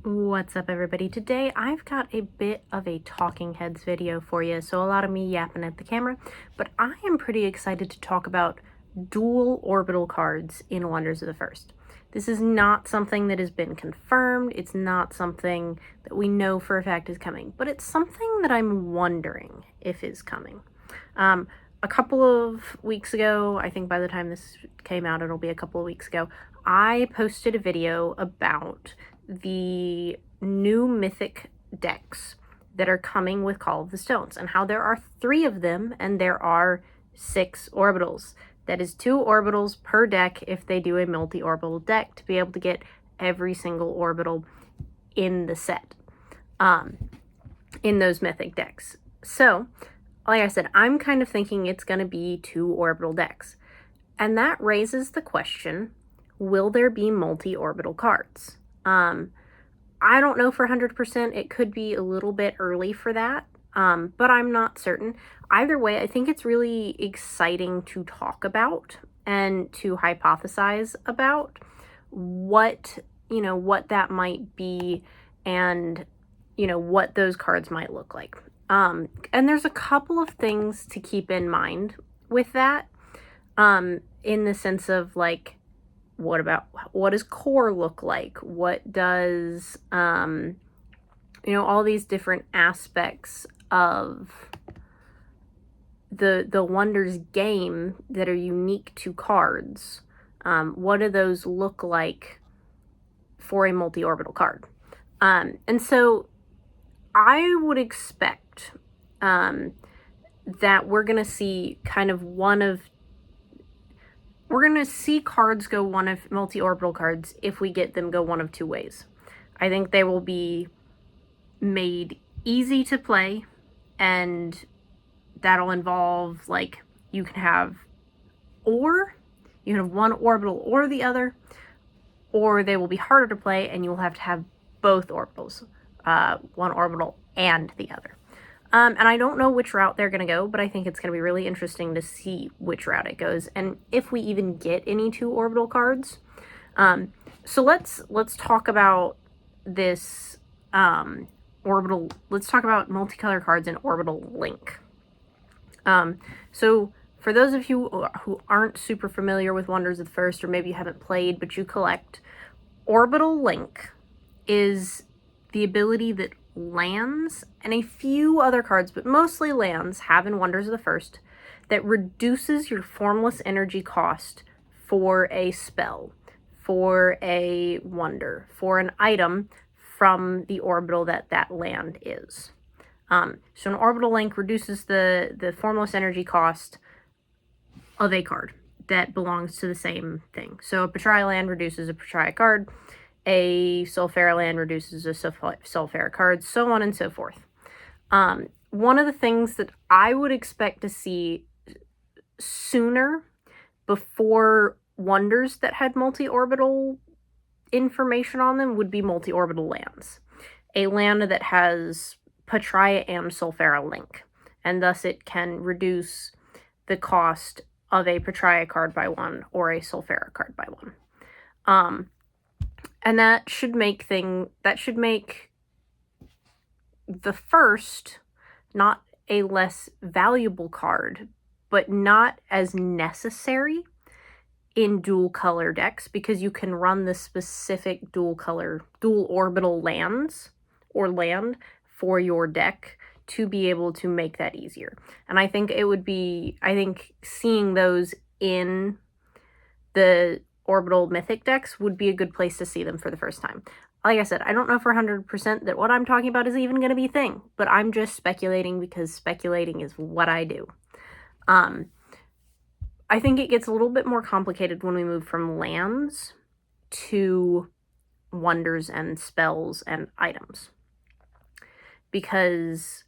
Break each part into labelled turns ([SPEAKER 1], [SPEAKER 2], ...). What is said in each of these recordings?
[SPEAKER 1] What's up, everybody? Today I've got a bit of a talking heads video for you, so a lot of me yapping at the camera, but I am pretty excited to talk about dual orbital cards in Wonders of the First. This is not something that has been confirmed, it's not something that we know for a fact is coming, but it's something that I'm wondering if is coming. A couple of weeks ago, I think by the time this came out it'll be a couple of weeks ago, I posted a video about the new mythic decks that are coming with Call of the Stones and how there are 3 of them and there are 6 orbitals. That is 2 orbitals per deck if they do a multi-orbital deck to be able to get every single orbital in the set, in those mythic decks. So, like I said, I'm kind of thinking it's going to be 2 orbital decks. And that raises the question, will there be multi-orbital cards? I don't know for 100%. It could be a little bit early for that, but I'm not certain. Either way, I think it's really exciting to talk about and to hypothesize about what that might be and, what those cards might look like. And there's a couple of things to keep in mind with that, in the sense of, like, what does core look like? What does, all these different aspects of the Wonders game that are unique to cards. What do those look like for a multi-orbital card? And so I would expect that we're going to see we're going to see cards go multi-orbital cards if we get them go one of 2 ways. I think they will be made easy to play, and that'll involve, like, you can have one orbital or the other, or they will be harder to play and you'll have to have both orbitals, one orbital and the other. And I don't know which route they're going to go, but I think it's going to be really interesting to see which route it goes and if we even get any 2 orbital cards. So let's talk about this orbital. Let's talk about multicolor cards and orbital link. So for those of you who aren't super familiar with Wonders of the First, or maybe you haven't played but you collect, orbital link is the ability that lands and a few other cards, but mostly lands, have in Wonders of the First that reduces your formless energy cost for a spell, for a wonder, for an item from the orbital that land is. So an orbital link reduces the formless energy cost of a card that belongs to the same thing. So a Patria land reduces a Patria card, a Sulfera land reduces a Sulfera card, so on and so forth. One of the things that I would expect to see sooner, before Wonders that had multi-orbital information on them, would be multi-orbital lands. A land that has Patria and Sulfera link, and thus it can reduce the cost of a Patria card by 1 or a Sulfera card by 1. And that should make the first not a less valuable card, but not as necessary in dual color decks, because you can run the specific dual orbital lands or land for your deck to be able to make that easier. And I think seeing those in the orbital mythic decks would be a good place to see them for the first time. Like I said, I don't know for 100% that what I'm talking about is even going to be a thing, but I'm just speculating because speculating is what I do. I think it gets a little bit more complicated when we move from lands to wonders and spells and items, because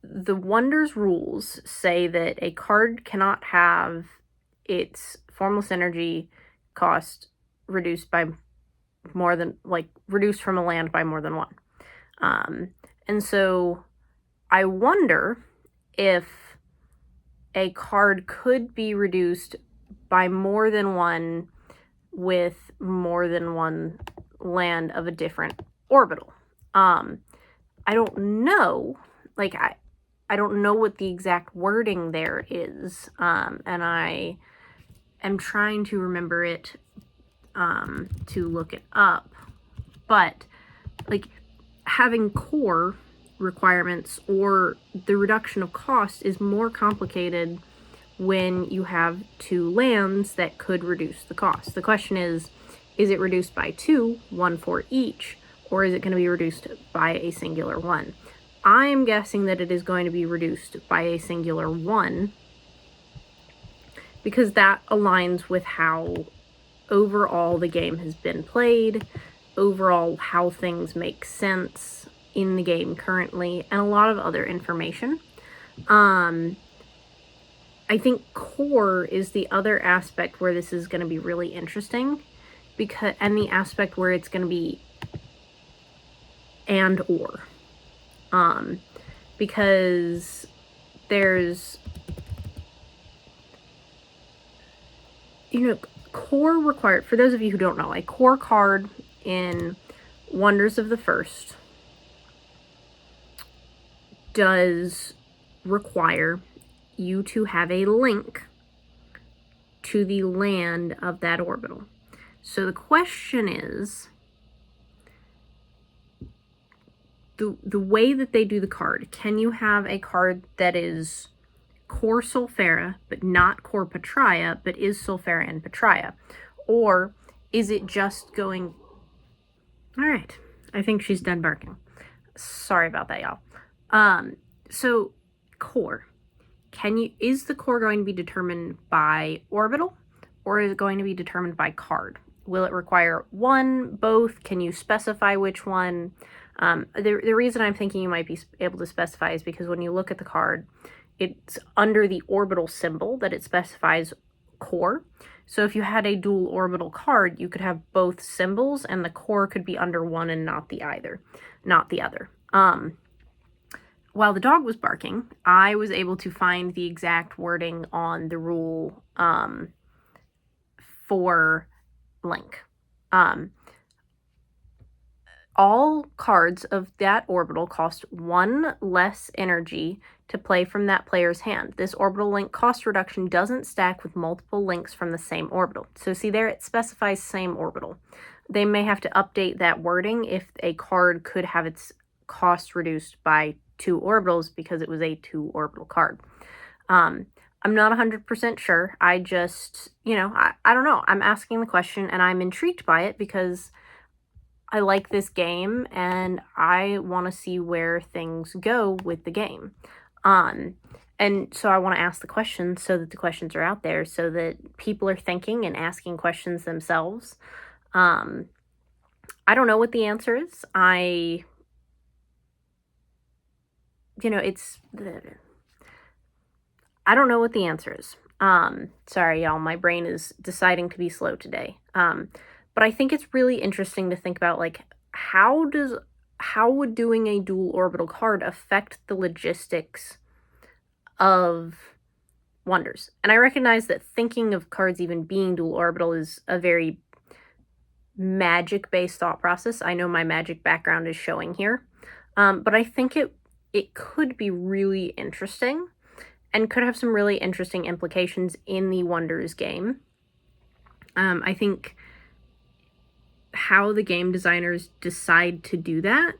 [SPEAKER 1] the Wonders rules say that a card cannot have its formless energy cost reduced by reduced from a land by more than 1. And so I wonder if a card could be reduced by more than 1 with more than 1 land of a different orbital. I don't know, like, I don't know what the exact wording there is, and I am trying to remember it, to look it up, but, like, having core requirements or the reduction of cost is more complicated when you have two lands that could reduce the cost. The question is it reduced by two, one for each, or is it going to be reduced by a singular one? I am guessing that it is going to be reduced by a singular one, because that aligns with how overall the game has been played, overall how things make sense in the game currently, and a lot of other information. I think core is the other aspect where this is going to be really interesting, and the aspect where it's going to be and or. Because there's, core required, for those of you who don't know, a core card in Wonders of the First does require you to have a link to the land of that orbital. So the question is, the way that they do the card, can you have a card that is core Sulfera, but not core Petraea, but is Sulfera and Petraea? Or is it just going... All right, I think she's done barking. Sorry about that, y'all. So core. Is the core going to be determined by orbital, or is it going to be determined by card? Will it require one, both? Can you specify which one? The reason I'm thinking you might be able to specify is because when you look at the card, it's under the orbital symbol that it specifies core. So if you had a dual orbital card, you could have both symbols, and the core could be under one and not the other. While the dog was barking, I was able to find the exact wording on the rule for link. All cards of that orbital cost one less energy to play from that player's hand. This orbital link cost reduction doesn't stack with multiple links from the same orbital. So see there, it specifies same orbital. They may have to update that wording if a card could have its cost reduced by two orbitals because it was a two orbital card. I'm not 100% sure. I just, I don't know. I'm asking the question and I'm intrigued by it because I like this game and I want to see where things go with the game. And so I want to ask the questions so that the questions are out there so that people are thinking and asking questions themselves. I don't know what the answer is. I don't know what the answer is. Sorry, y'all, my brain is deciding to be slow today. But I think it's really interesting to think about, like, how would doing a dual orbital card affect the logistics of Wonders? And I recognize that thinking of cards even being dual orbital is a very magic-based thought process. I know my magic background is showing here. But I think it could be really interesting and could have some really interesting implications in the Wonders game. I think how the game designers decide to do that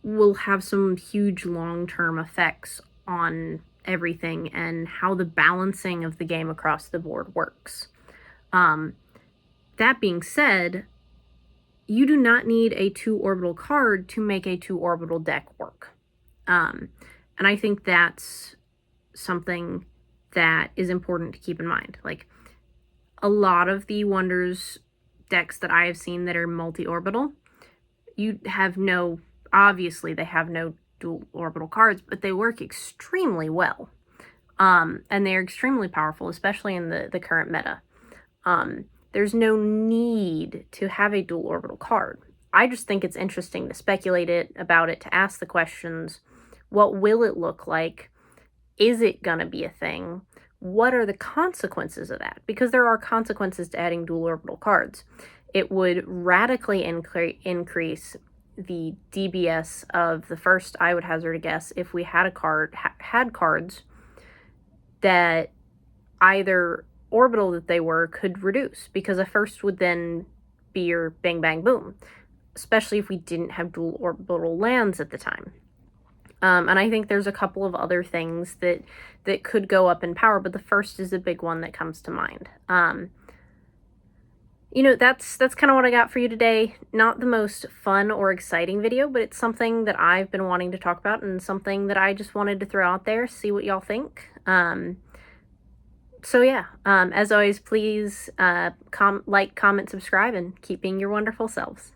[SPEAKER 1] will have some huge long-term effects on everything and how the balancing of the game across the board works. That being said, you do not need a two orbital card to make a two orbital deck work. And I think that's something that is important to keep in mind. Like, a lot of the Wonders decks that I have seen that are multi-orbital, obviously they have no dual orbital cards, but they work extremely well. And they're extremely powerful, especially in the current meta. There's no need to have a dual orbital card. I just think it's interesting to speculate about it, to ask the questions. What will it look like? Is it gonna be a thing? What are the consequences of that? Because there are consequences to adding dual orbital cards. it would radically increase the DBS of the first, I would hazard a guess, if we had had cards that either orbital that they were could reduce, because a first would then be your bang bang boom, especially if we didn't have dual orbital lands at the time. And I think there's a couple of other things that could go up in power, but the first is a big one that comes to mind. You know, that's kind of what I got for you today. Not the most fun or exciting video, but it's something that I've been wanting to talk about and something that I just wanted to throw out there, see what y'all think. So yeah, as always, please like, comment, subscribe, and keep being your wonderful selves.